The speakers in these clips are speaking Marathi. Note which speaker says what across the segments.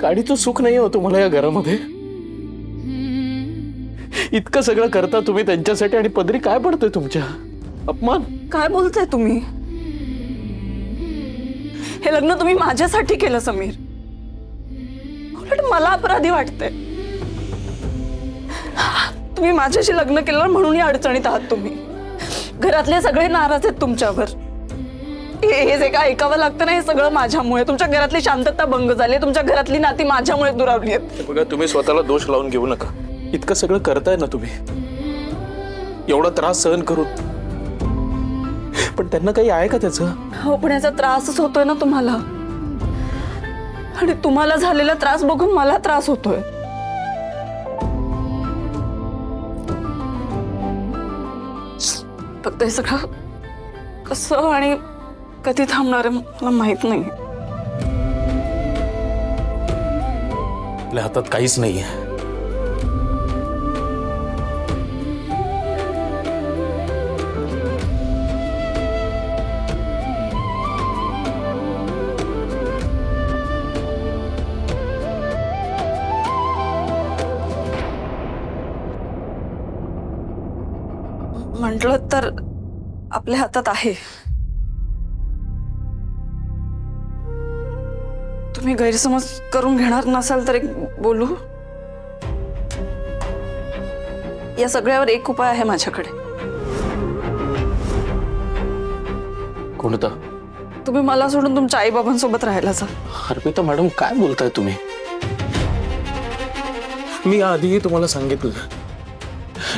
Speaker 1: गाडीचं सुख नाही हो तुम्हाला या घरामध्ये? इतकं सगळं करता तुम्ही त्यांच्यासाठी आणि पदरी काय पडतंय तुमच्या? अपमान.
Speaker 2: काय बोलताय तुम्ही? हे लग्न तुम्ही माझ्यासाठी केलं समीर. उलट मला अपराधी वाटतंय. तुम्ही माझ्याशी लग्न केलं म्हणून या अडचणीत आहात तुम्ही. घरातले सगळे नाराज आहेत तुमच्यावर. हे जे काय ऐकावं लागतं ना, हे सगळं माझ्यामुळे. तुमच्या घरातली शांतता भंग झाली, तुमच्या घरातली नाती माझ्यामुळे दुरावली आहेत.
Speaker 1: बघा, तुम्ही स्वतःला दोष लावून घेऊ नका. इतकं सगळं करताय ना तुम्ही, एवढा त्रास सहन करून, पण त्यांना काही आहे का त्याचं?
Speaker 2: हो, पण याचा त्रासच होतोय ना तुम्हाला. आणि तुम्हाला झालेला त्रास बघून मला त्रास होतोय. फक्त हे सगळं कसं आणि कधी थांबणार आहे मला माहित नाही.
Speaker 1: आपल्या हातात काहीच नाहीये.
Speaker 2: म्हटलं तर आपल्या हातात आहे. तुम्ही गैरसमज करून घेणार नसाल तर एक बोलू. या सगळ्यावर एक उपाय आहे माझ्याकडे.
Speaker 1: कोणता?
Speaker 2: तुम्ही मला सोडून तुमच्या आई बाबांसोबत राहायला जा.
Speaker 1: अर्पिता मॅडम, काय बोलताय तुम्ही? मी आधीही तुम्हाला सांगितलं,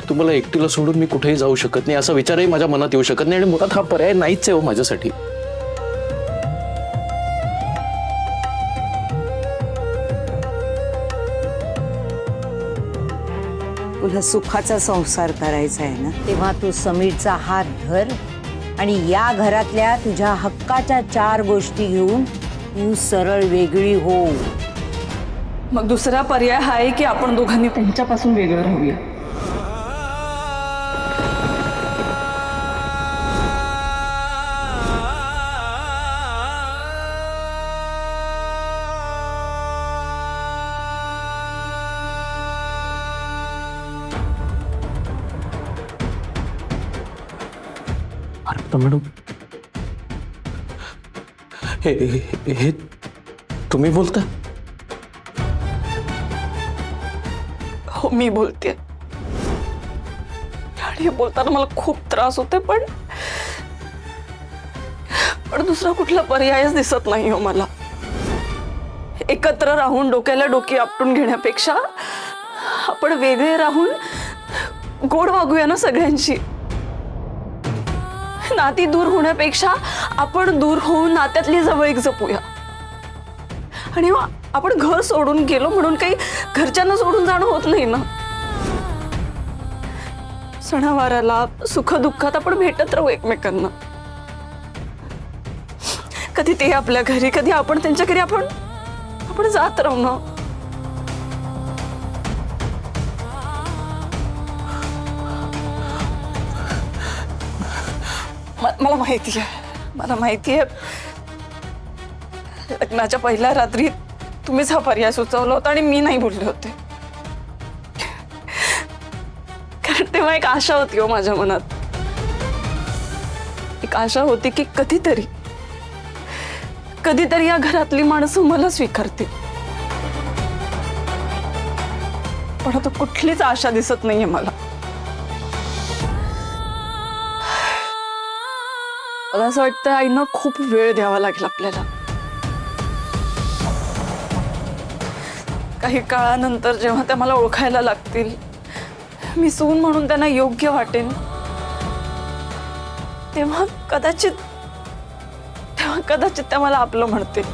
Speaker 1: तुम्हाला एकटीला सोडून मी कुठेही जाऊ शकत नाही, असा विचारही माझ्या मनात येऊ शकत नाही. आणि मुळात हा पर्याय नाहीच आहे हो माझ्यासाठी.
Speaker 3: तुला सुखाचा संसार करायचा आहे ना, तेव्हा तू समीरचा हात धर आणि या घरातल्या तुझ्या हक्काच्या 4 गोष्टी घेऊन तू सरळ वेगळी हो.
Speaker 2: मग दुसरा पर्याय हा आहे की आपण दोघांनी त्यांच्यापासून वेगळं राहूया.
Speaker 1: अर्पिता मॅडम, हे तुम्ही बोलता?
Speaker 2: हो, मी बोलते. आणि हे बोलताना मला खूप त्रास होते, पण दुसरा कुठला पर्यायच दिसत नाही हो मला. एकत्र राहून डोक्याला डोकी आपटून घेण्यापेक्षा आपण वेगळे राहून गोड वागूया ना सगळ्यांशी. नाती दूर होण्यापेक्षा आपण दूर होऊन नात्यातली जवळीक जपूया. आणि आपण घर सोडून गेलो म्हणून काही घरच्यांना सोडून जाणं होत नाही ना. सणावाराला सुखदुःखात आपण भेटत राहू एकमेकांना. कधी ते आपल्या घरी, कधी आपण त्यांच्या घरी आपण जात राहू ना. मला माहिती आहे लग्नाच्या पहिल्या रात्री तुम्हीच हा पर्याय सुचवला होता आणि मी नाही बोलले होते. कारण तेव्हा एक आशा होती हो माझ्या मनात. एक आशा होती की कधीतरी या घरातली माणसं मला स्वीकारतील. पण आता कुठलीच आशा दिसत नाहीये मला. मला असं वाटतं आईनं खूप वेळ द्यावा लागेल आपल्याला. काही काळानंतर जेव्हा त्या मला ओळखायला लागतील, मी सून म्हणून त्यांना योग्य वाटेन, तेव्हा कदाचित त्या मला आपलं म्हणतील.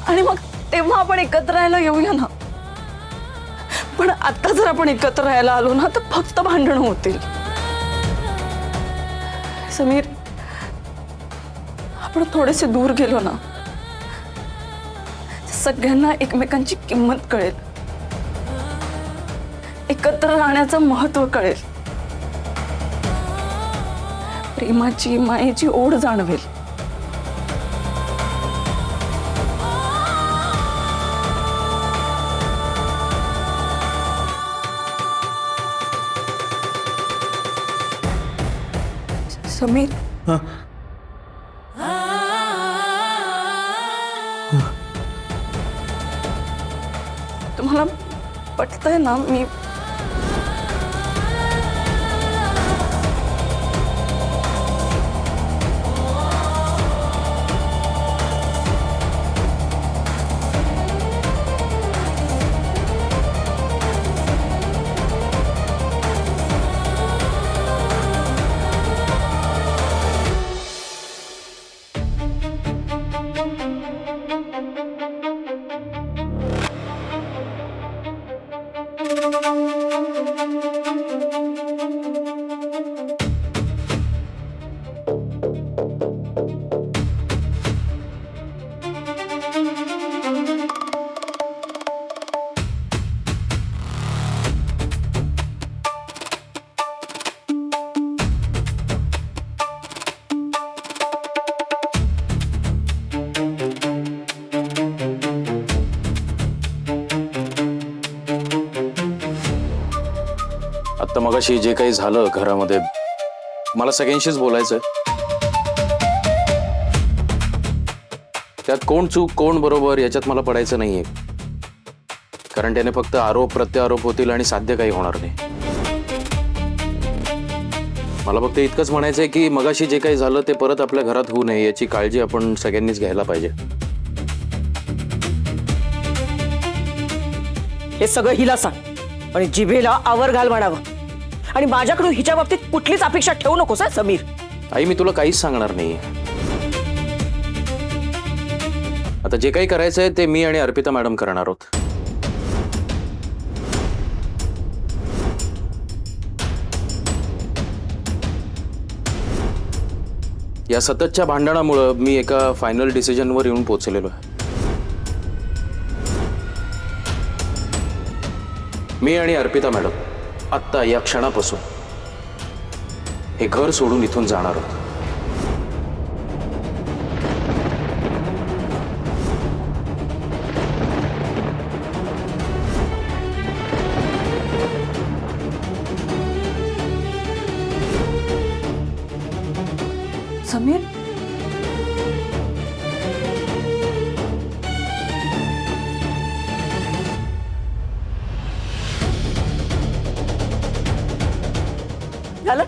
Speaker 2: आणि मग तेव्हा आपण एकत्र राहायला येऊया ना. पण आता जर आपण एकत्र राहायला आलो ना तर फक्त भांडणं होतील. समीर, आपण थोडेसे दूर गेलो ना, सगळ्यांना एकमेकांची किंमत कळेल, एकत्र राहण्याचं महत्त्व कळेल, प्रेमाची मायेची ओढ जाणवेल. समीर तुम्हाला पटतंय ना मी
Speaker 1: आता मगाशी जे काही झालं घरामध्ये मला सगळ्यांशीच बोलायचंय. त्यात कोण चूक कोण बरोबर याच्यात मला पडायचं नाहीये, कारण त्याने फक्त आरोप प्रत्यारोप होतील आणि साध्य काही होणार नाही. मला फक्त इतकंच म्हणायचंय की मगाशी जे काही झालं ते परत आपल्या घरात होऊ नये याची काळजी आपण सगळ्यांनीच घ्यायला पाहिजे.
Speaker 4: हे सगळं हिला सांग आणि जिभेला आवर घाल म्हणावं. आणि माझ्याकडून हिच्या बाबतीत कुठलीच अपेक्षा ठेवू नकोस हा समीर.
Speaker 1: आई मी तुला काहीच सांगणार नाही. आता जे काही करायचंय ते मी आणि अर्पिता मॅडम करणार आहोत. या सततच्या भांडणामुळे मी एका फायनल डिसिजनवर येऊन पोहोचलेलो आहे. मी आणि अर्पिता मॅडम आत्ता या क्षणापासून हे घर सोडून इथून जाणार आहोत.
Speaker 2: समीर
Speaker 4: झालं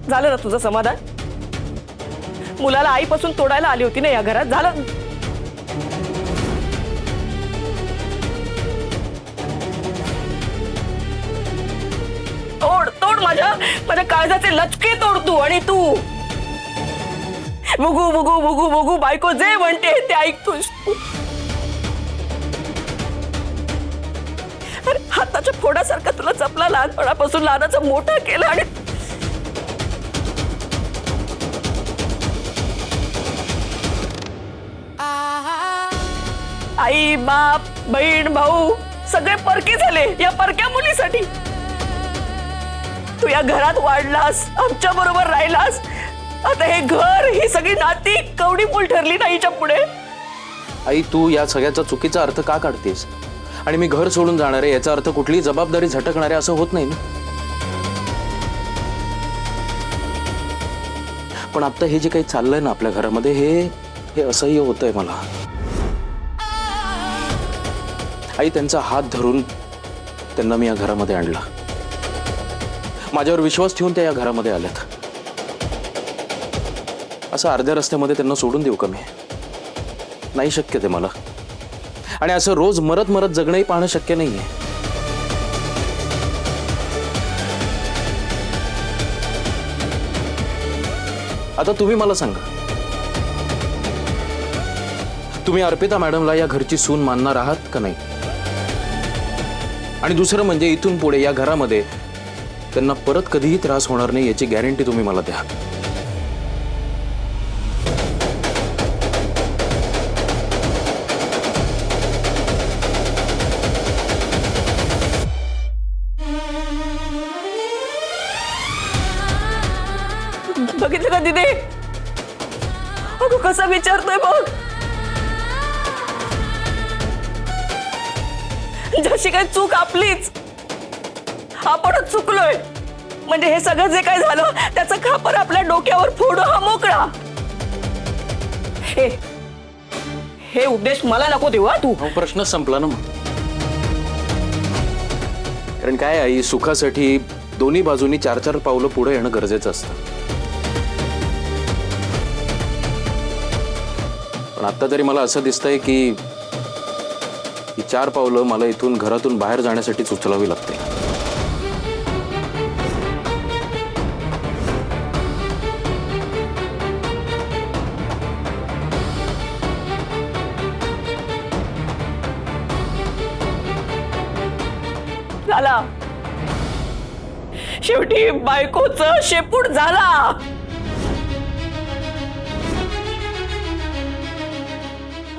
Speaker 4: झालं ना तुझं समाधान. मुलाला आईपासून तोडायला आली होती ना या घरात. झालं तोड तोड माझ्या माझ्या काळजाचे लचके तोड तू. आणि तू बुगू बुगू बुगू बुगू बायको जे म्हणते ते ऐकतोस तू. अरे हाताच्या फोडासारखा तुला जपला, लहानपणापासून लहानाचं मोठं केलं. आणि आई बाप बहीण भाऊ सगळे परके झाले या परक्या मुलीसाठी. तू या घरात वाढलास, आमच्या बरोबर राहिलास. आता हे घर ही सगळी नाती कवडी मूल ठरली ना हिच्या पुढे.
Speaker 1: आई तू या सगळ्याचा चुकीचा अर्थ का काढतेस? आणि मी घर सोडून जाणार आहे याचा अर्थ कुठली जबाबदारी झटकणार आहे असं होत नाही ना. पण आता हे जे काही चाललंय ना आपल्या घरामध्ये हे असह्य होतंय मला. आई त्यांचा हात धरून त्यांना मी या घरामध्ये आणला. माझ्यावर विश्वास ठेवून त्या या घरामध्ये आल्यात. असं अर्ध्या रस्त्यामध्ये त्यांना सोडून देऊ का मी? नाही शक्य ते मला. आणि असं रोज मरत मरत जगणंही पाहणं शक्य नाहीये. आता तुम्ही मला सांगा, तुम्ही अर्पिता मॅडमला या घरची सून मानणार आहात का नाही? आणि दुसरं म्हणजे इथून पुढे या घरामध्ये त्यांना परत कधीही त्रास होणार नाही याची गॅरंटी तुम्ही मला द्या.
Speaker 4: बघितलं का दिदे? अगं कसा विचारतोय बघ. जशी काही चूक आपलीच, आपणच चुकलोय. म्हणजे हे सगळं जे काय झालं त्याचं खापर आपल्या डोक्यावर फोडू हा मोकळा. हे उपदेश मला नको देऊ हा तू.
Speaker 1: प्रश्न संपला ना मग. कारण काय आई, सुखासाठी दोन्ही बाजूनी 4-4 पावलं पुढे येणं गरजेचं असतं. पण आता तरी मला असं दिसतंय की ही 4 पावलं मला इथून घरातून बाहेर जाण्यासाठीच उचलावी लागते.
Speaker 4: झाला शेवटी बायकोचं शेपूट झाला.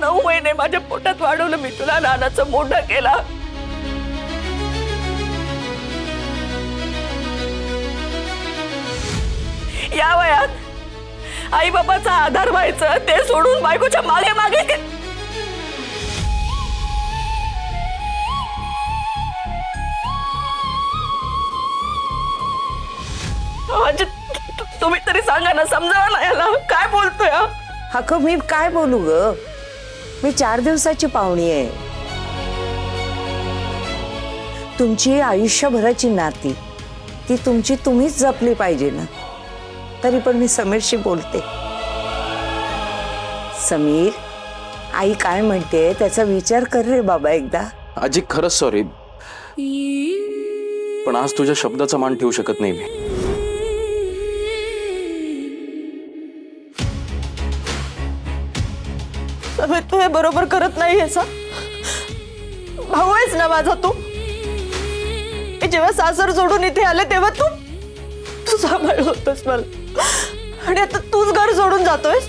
Speaker 4: नऊ महिने माझ्या पोटात वाढवलं मी तुला, लहानाचं मोठं केला. या वयात आई बाबाचा आधार व्हायचं ते सोडून बायकोच्या मागे मागे तुम्ही तरी सांगा ना, समजावा ना याला. काय बोलतोय हा?
Speaker 3: हक्क मी काय बोलू ग? मी 4 दिवसाची पाहुणी आहे. तुमची आयुष्यभराची नाती ती तुमची तुम्हीच जपली पाहिजे ना. तरी पण मी समीरशी बोलते. समीर, आई काय म्हणते त्याचा विचार कर रे बाबा एकदा.
Speaker 1: आजी खरंच सॉरी, पण आज तुझ्या शब्दाचा मान ठेवू शकत नाही मी.
Speaker 2: तू हे बरोबर करत नाहीयेस. भाऊ आहेस ना माझा तू. जेव्हा सासर सोडून इथे आले तेव्हा तू सांभाळ होतस मला, आणि आता तूच घर सोडून जातोयस.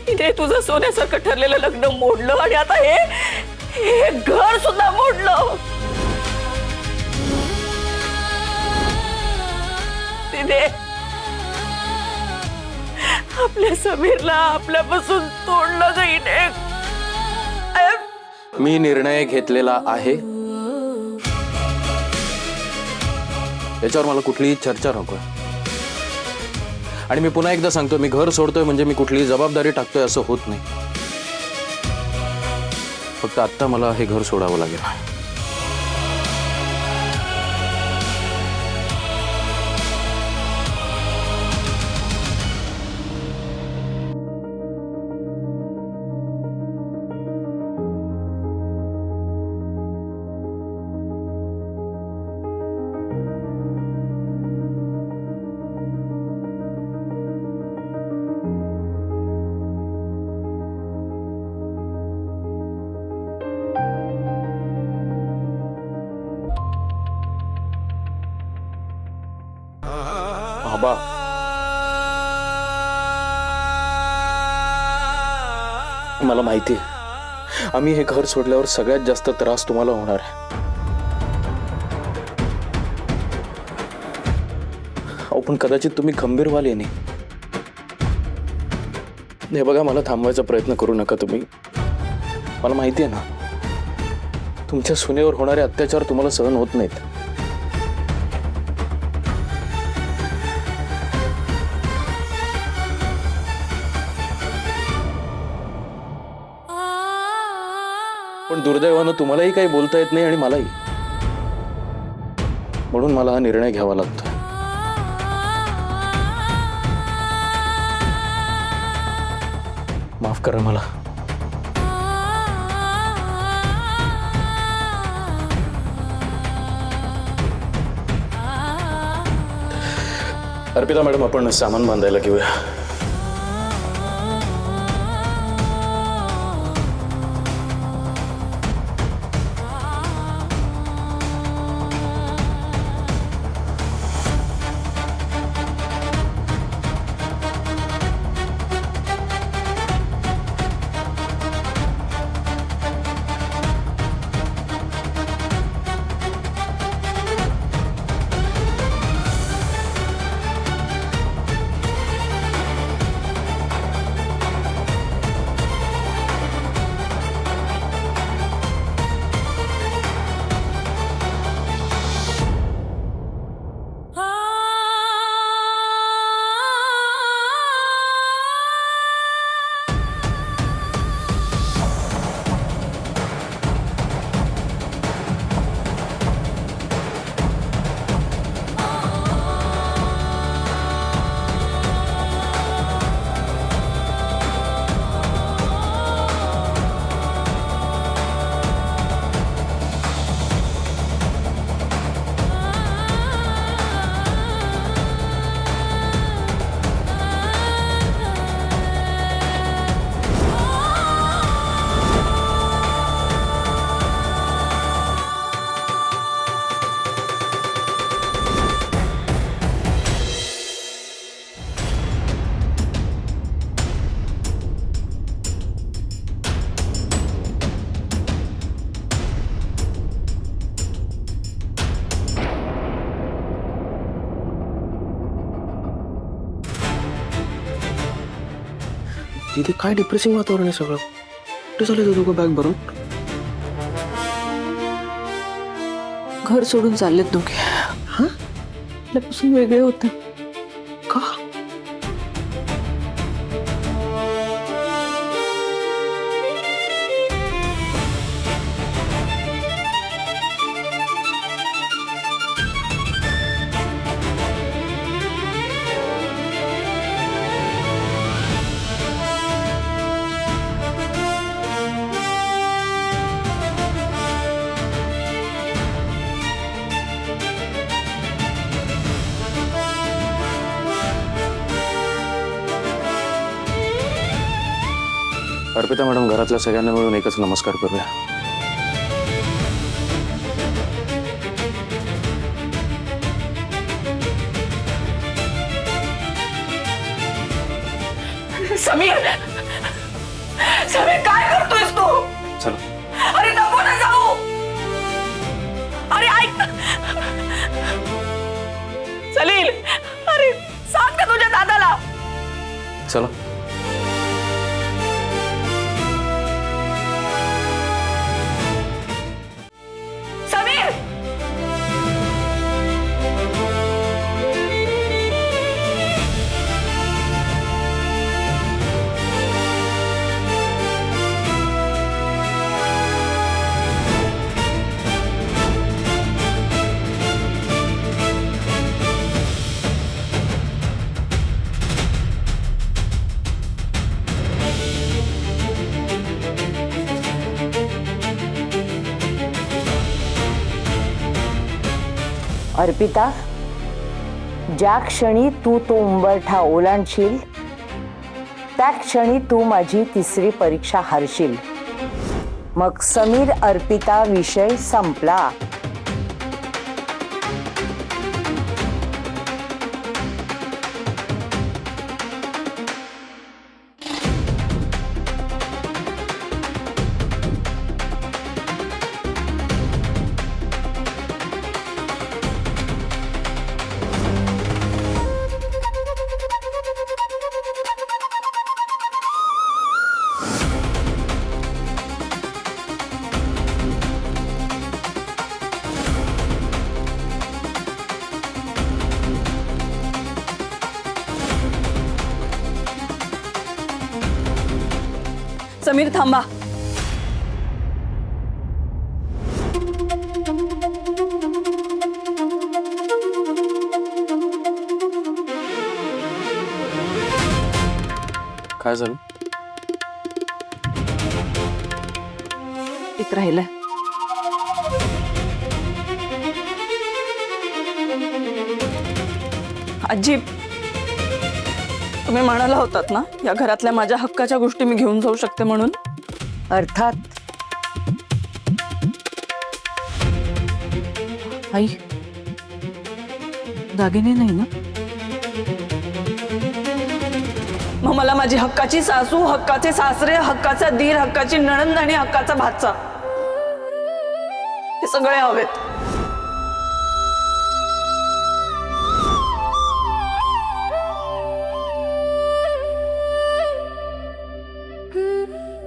Speaker 4: इने तुझं सोन्यासारखं ठरलेलं लग्न मोडलं आणि आता हे घर सुद्धा मोडलं. तिने आपल्या समीरला आपल्यापासून तोडलं जाईने.
Speaker 1: मी निर्णय घेतलेला आहे, याच्यावर मला कुठलीही चर्चा नको. आणि मी पुन्हा एकदा सांगतो, मी घर सोडतोय म्हणजे मी कुठलीही जबाबदारी टाकतोय असं होत नाही. फक्त आत्ता मला हे घर सोडावं लागेल. बाबा, मला माहिती आहे आम्ही हे घर सोडल्यावर सगळ्यात जास्त त्रास तुम्हाला होणार आहे. अहो पण कदाचित तुम्ही खंबीर व्हाल याने. हे बघा, मला थांबवायचा प्रयत्न करू नका तुम्ही. मला माहिती आहे ना तुमच्या सुनेवर होणारे अत्याचार तुम्हाला सहन होत नाहीत. पण दुर्दैवानं तुम्हालाही काही बोलता येत नाही आणि मलाही. म्हणून मला हा निर्णय घ्यावा लागतो. माफ करा मला. अर्पिता मॅडम, आपण सामान बांधायला घेऊया.
Speaker 5: तिथे काय डिप्रेसिंग वातावरण आहे सगळं. कुठे चालले दोघं बॅग भरून?
Speaker 2: घर सोडून चाललेत दोघे. आपल्यापासून वेगळे होते.
Speaker 5: का? अर्पिता मॅडम, घरातल्या सगळ्यांना मिळून एकच नमस्कार करूया.
Speaker 4: समीर, समीर काय करतोयस तू?
Speaker 5: चला.
Speaker 4: अरे नको ना जाऊ. अरे ऐक. सलील, अरे सांग ना तुझ्या दादाला.
Speaker 5: चला.
Speaker 4: समीर,
Speaker 3: अर्पिता, ज्या क्षणी तू तो उंबरठा ओलांडशील त्या क्षणी तू माझी तिसरी परीक्षा हारशील. मग समीर अर्पिता विषय संपला.
Speaker 2: समीर थांबा.
Speaker 5: काय झालं?
Speaker 2: एक राहिलंय. आजी, तुम्ही म्हणाला होतात ना या घरातल्या माझ्या हक्काच्या गोष्टी मी घेऊन जाऊ शकते म्हणून.
Speaker 3: अर्थात.
Speaker 2: आई, दागिने नाही ना? मग मला माझी हक्काची सासू, हक्काचे सासरे, हक्काचा दीर, हक्काची नणंद आणि हक्काचा भाचा हे सगळे हवेत.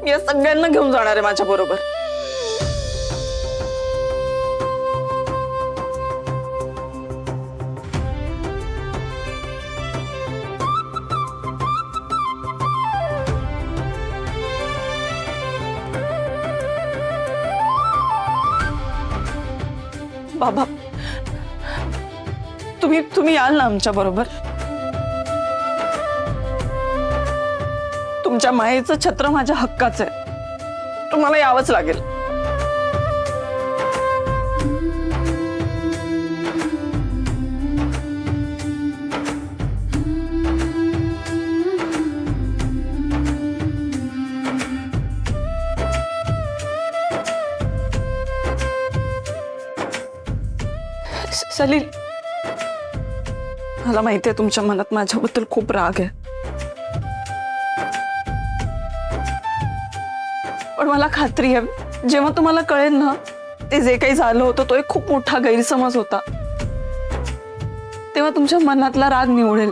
Speaker 2: मी या सगळ्यांना घेऊन जाणार आहे माझ्या बरोबर. बाबा, तुम्ही याल ना आमच्या बरोबर? तुमच्या मायेचं छत्र माझ्या हक्काचं आहे. तुम्हाला यावंच लागेल. सलील, मला माहिती आहे तुमच्या मनात माझ्याबद्दल खूप राग आहे, पण मला खात्री आहे जेव्हा तुम्हाला कळेल ना ते जे काही झालं होतं तो एक खूप मोठा गैरसमज होता, तेव्हा तुमच्या मनातला राग निवळेल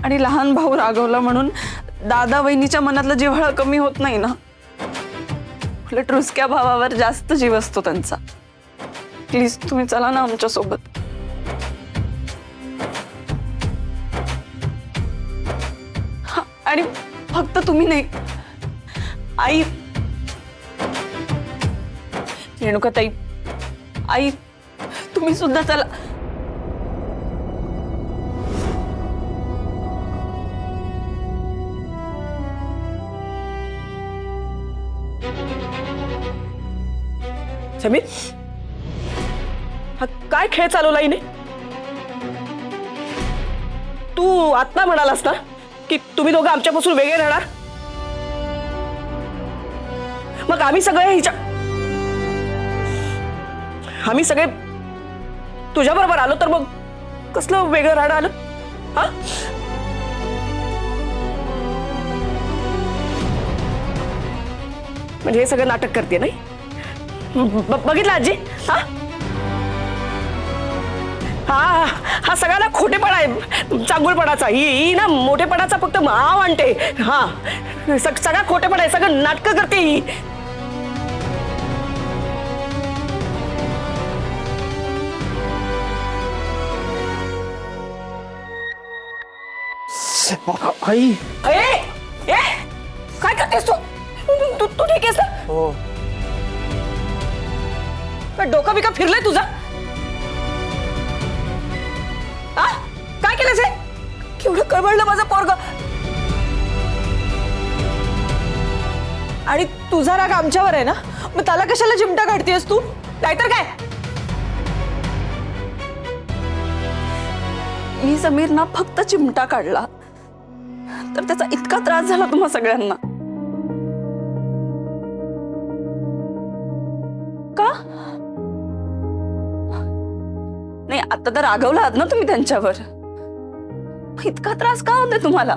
Speaker 2: आणि लहान भाऊ रागवला म्हणून दादा वहिनीच्या मनातलं जिव्हाळा कमी होत नाही ना. उलट रुसक्या भावावर जास्त जीव असतो त्यांचा. प्लीज तुम्ही चला ना आमच्या सोबत. आणि फक्त तुम्ही नाही, आई, रेणुकाताई, आई, तुम्ही सुद्धा चला.
Speaker 4: समीर, हा काय खेळ चालवला हिने? तू आत्ता म्हणालास ना की तुम्ही दोघं आमच्यापासून वेगळे राहणार, मग आम्ही सगळे तुझ्या बरोबर आलो तर मग कसलं वेगळं राहणं आलं? हा, म्हणजे हे सगळं नाटक करते नाही? बघितलं आजी? हा हा हा सगळा ना खोटेपणा आहे, चांगुलपणाचा. ही ना मोठेपणाचा फक्त माव आणते. हा, सगळा खोटेपणा आहे, सगळं नाटकं करते ही.
Speaker 5: आई.
Speaker 4: ए, काय करतेस तू? तू तू ठीक आहेस ना?
Speaker 5: हो.
Speaker 4: डोकं बिका फिरलंय तुझं? आ? काय केलंस हे? केवढं कळवळलं माझं पोरग.
Speaker 6: आणि तुझा राग आमच्यावर आहे ना, मग त्याला कशाला चिमटा काढतेस तू?
Speaker 4: नाहीतर काय?
Speaker 2: मी समीरना फक्त चिमटा काढला तर त्याचा इतका त्रास झाला तुम्हा सगळ्यांना का? नाही, आता तर रागवला आहात ना तुम्ही त्यांच्यावर. इतका त्रास का होतोय तुम्हाला?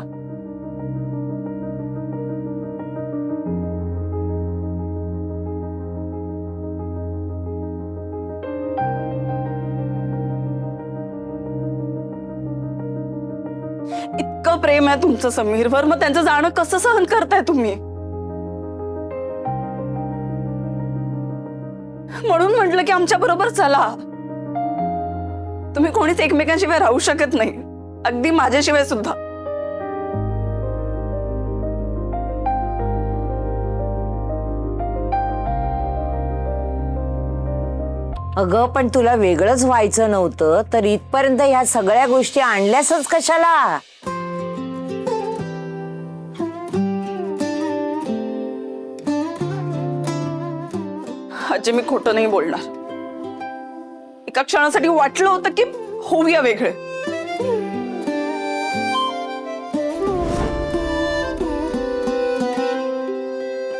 Speaker 2: इतकं प्रेम आहे तुमचं समीरवर, मग त्यांचं जाणं कसं सहन करताय तुम्ही? म्हणून म्हटलं की आमच्या बरोबर चला. तुम्ही कोणीच एकमेकांशिवाय राहू शकत नाही, अगदी माझ्याशिवाय सुद्धा.
Speaker 3: अगं पण तुला वेगळंच व्हायचं नव्हतं तर इथपर्यंत ह्या सगळ्या गोष्टी आणल्यासच कशाला?
Speaker 2: आजी, मी खोटं नाही बोलणार. एका क्षणासाठी वाटलं होतं की होऊया वेगळे.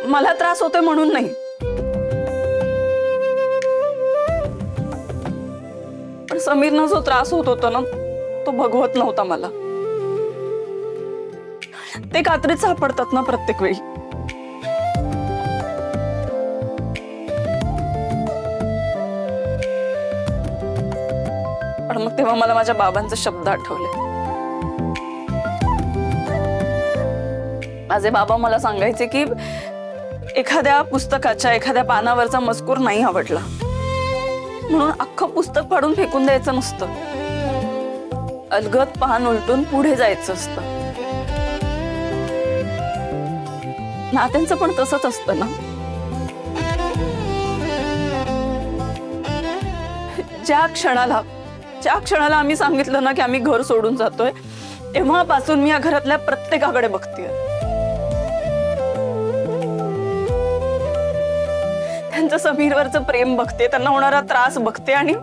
Speaker 2: मला त्रास होतोय म्हणून नाही, पण समीरना जो त्रास होत होता ना तो भगवत नव्हता मला. ते कात्रीत सापडतात ना प्रत्येक वेळी. पण मग तेव्हा मला माझ्या बाबांचे शब्द आठवले. माझे बाबा मला सांगायचे की एखाद्या पुस्तकाच्या एखाद्या पानावरचा मजकूर नाही आवडला म्हणून अख्खं पुस्तक फाडून फेकून द्यायचं नसतं, अलगद पान उलटून पुढे जायचं असतं. नात्यांचं पण तसंच असतं ना. ज्या क्षणाला आम्ही सांगितलं ना की आम्ही घर सोडून जातोय, तेव्हापासून मी या घरातल्या प्रत्येकाकडे बघतेय. त्यांचं समीरवरचं प्रेम बघते, त्यांना होणारा त्रास बघते आणि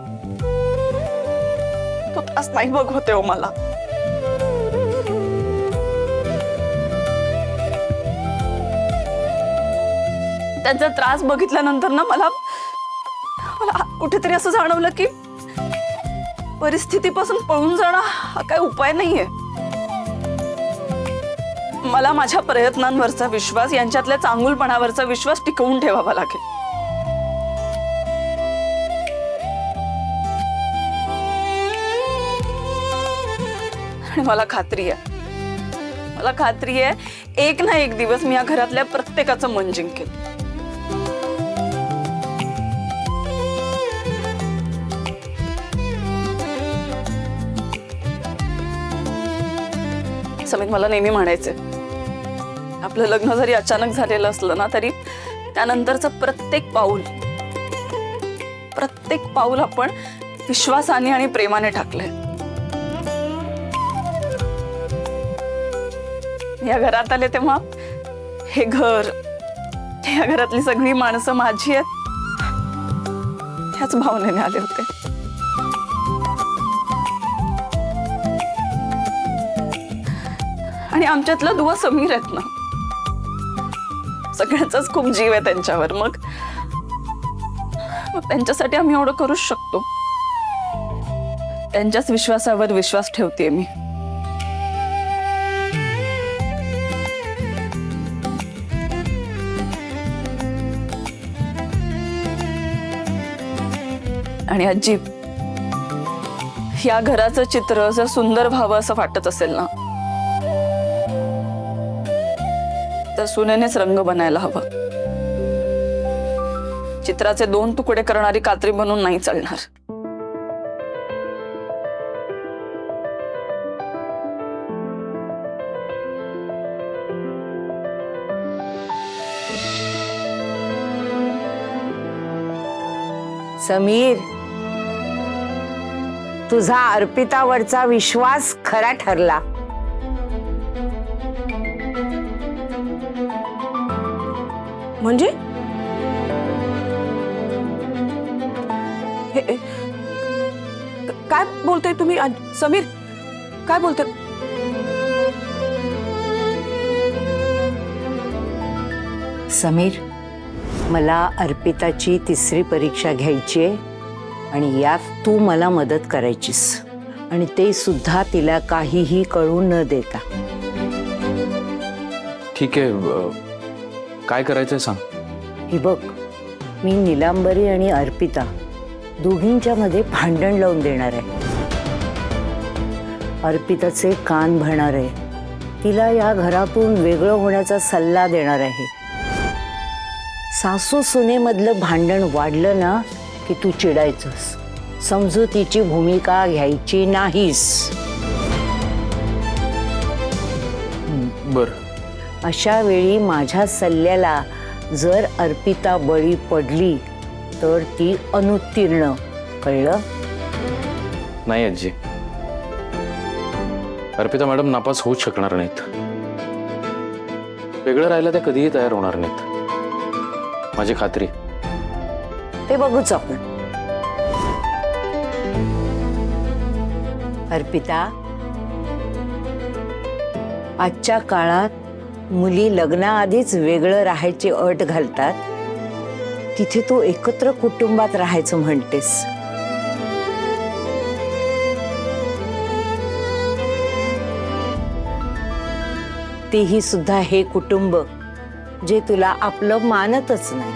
Speaker 2: तो त्रास नाही बघवते हो मला. त्यांचा त्रास बघितल्यानंतर ना मला कुठेतरी असं जाणवलं की परिस्थितीपासून पळून जाणं हा काही उपाय नाहीये. मला माझ्या प्रयत्नांवरचा विश्वास, यांच्यातल्या चांगुलपणावरचा विश्वास टिकवून ठेवावा लागेल. आणि मला खात्री आहे मला खात्री आहे एक ना एक दिवस मी या घरातल्या प्रत्येकाचं मन जिंकेल. समित, मला नेहमी म्हणायचंय, आपलं लग्न जरी अचानक झालेलं असलं ना तरी त्यानंतरचं प्रत्येक पाऊल आपण विश्वासाने आणि प्रेमाने टाकलंय. या घरात आले तेव्हा हे घर, या घरातली सगळी माणसं माझी आहेत ह्याच भावनेने आले होते. आणि आमच्यातला दुवा समीर आहेत ना, सगळ्यांचाच खूप जीव आहे त्यांच्यावर. मग त्यांच्यासाठी आम्ही एवढं करूच शकतो. त्यांच्याच विश्वासावर विश्वास ठेवते मी. आणि आजी, या घराचं चित्र जर सुंदर व्हावं असं वाटत असेल ना तर सुनेनेच रंग बनायला हवं. चित्राचे 2 तुकडे करणारी कात्री बनून नाही चालणार.
Speaker 3: समीर, तुझा अर्पितावरचा विश्वास खरा ठरला.
Speaker 4: म्हणजे काय बोलताय तुम्ही समीर? काय बोलताय?
Speaker 3: समीर, मला अर्पिताची 3री परीक्षा घ्यायची आहे आणि यात तू मला मदत करायचीस, आणि ते सुद्धा तिला काहीही कळू न देता.
Speaker 1: ठीक आहे, काय करायचंय सांग.
Speaker 3: हे बघ, मी नीलांबरी आणि अर्पिता दोघींच्या मध्ये भांडण लावून देणार आहे. अर्पिताचे कान भरणार आहे, तिला या घरातून वेगळं होण्याचा सल्ला देणार आहे. सासू सुनेमधलं भांडण वाढलं ना की तू चिडायचंस, समजुतीची भूमिका घ्यायची नाहीस.
Speaker 1: बर,
Speaker 3: अशा वेळी माझ्या सल्ल्याला जर अर्पिता बळी पडली तर ती अनुत्तीर्ण, कळलं?
Speaker 1: नाही आजी, अर्पिता मॅडम नापास होऊच शकणार नाहीत. वेगळं राहायला त्या कधीही तयार होणार नाहीत, माझी खात्री.
Speaker 3: ते बघूच आपण. अर्पिता, आजच्या काळात मुली लग्नाआधीच वेगळं राहायची अट घालतात, तिथे तू एकत्र कुटुंबात राहायचं म्हणतेस. तेही सुद्धा हे कुटुंब जे तुला आपलं मानतच नाही.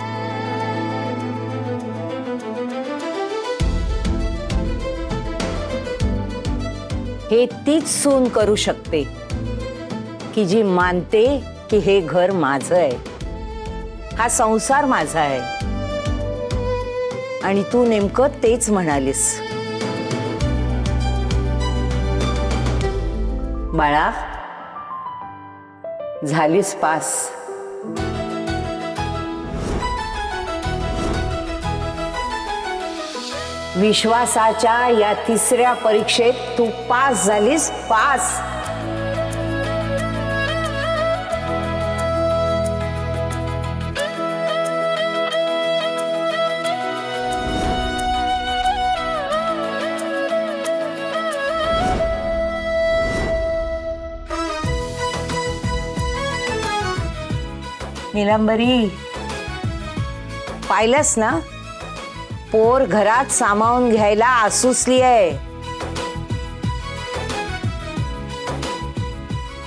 Speaker 3: हे तीच सून करू शकते की जी मानते की हे घर माझं आहे, हा संसार माझा आहे. आणि तू नेमकं तेच म्हणालीस. बाळा, झालीस पास. विश्वासाच्या या 3ऱ्या परीक्षेत तू पास झालीस, पास. नीलांबरी, पाहिलंस ना, पोर घरात सामावून घ्यायला आसुसली आहे.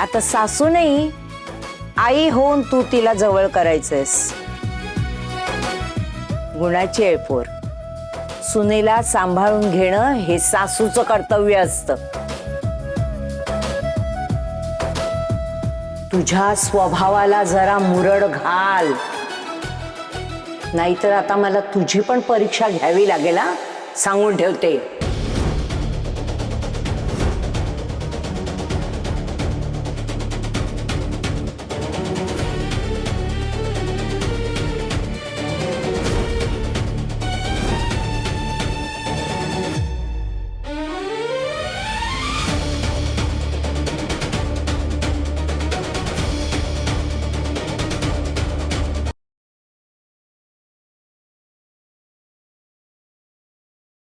Speaker 3: आता सासू नाही, आई होऊन तू तिला जवळ करायचंयस. गुणाची आहे पोर. सुनेला सांभाळून घेणं हे सासूचं कर्तव्य असतं. तुझ्या स्वभावाला जरा मुरड घाल, नाहीतर आता मला तुझी पण परीक्षा घ्यावी लागेल हा, सांगून ठेवते.